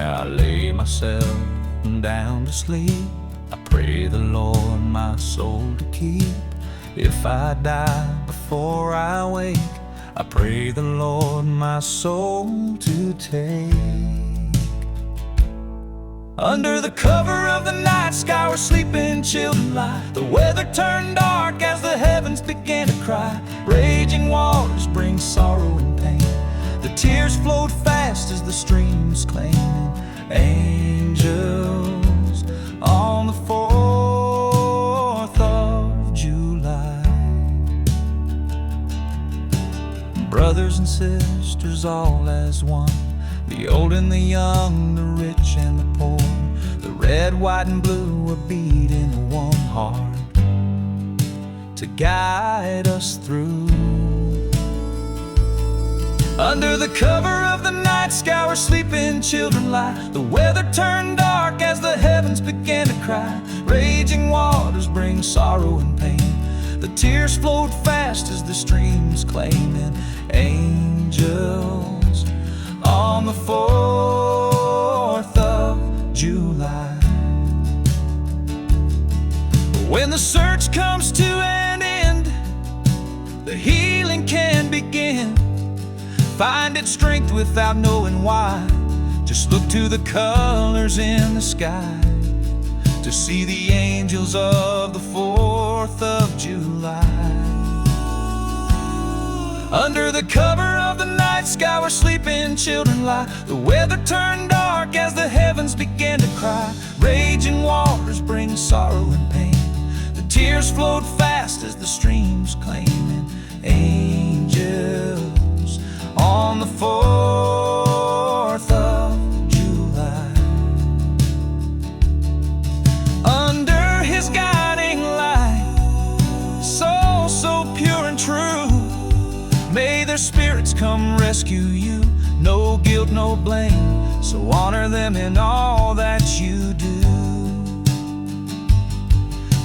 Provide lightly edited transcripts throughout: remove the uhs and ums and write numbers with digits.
I lay myself down to sleep, I pray the Lord my soul to keep. If I die before I wake, I pray the Lord my soul to take. Under the cover of the night sky where sleeping children lie, the weather turned dark as the heavens began to cry. Raging waters bring sorrow and pain, the tears flowed fast as the streams claiming angels on the 4th of July. Brothers and sisters all as one, the old and the young, the rich and the poor, the red, white and blue are beating one heart to guide us through. Under the cover of the night sky where sleeping children lie, the weather turned dark as the heavens began to cry. Raging waters bring sorrow and pain, the tears flowed fast as the streams claiming angels on the 4th of July. When the search comes to an end, the healing can begin. Find its strength without knowing why. Just look to the colors in the sky to see the angels of the 4th of July. Under the cover of the night sky where sleeping children lie, the weather turned dark as the heavens began to cry. Raging waters bring sorrow and pain, the tears flowed fast as the streams claiming angels on the 4th of July. Under his guiding light, soul so pure and true, may their spirits come rescue you. No guilt, no blame, so honor them in all that you do.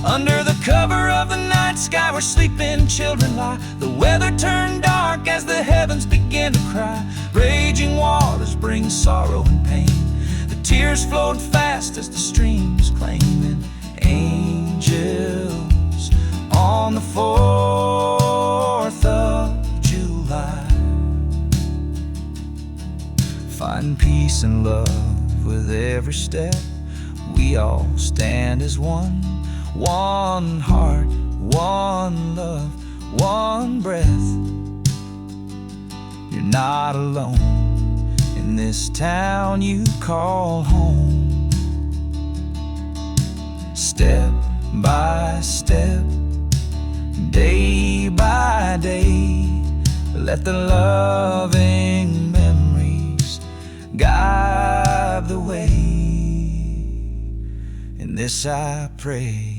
Under the cover of the night sky where sleeping children lie, the weather turned dark as the heavens began to cry. Raging waters bring sorrow and pain, the tears flowed fast as the streams claiming angels on the 4th of July. Find peace and love with every step, we all stand as one. One heart, one love, one breath. You're not alone in this town you call home. Step by step, day by day, let the loving memories guide the way. In this I pray.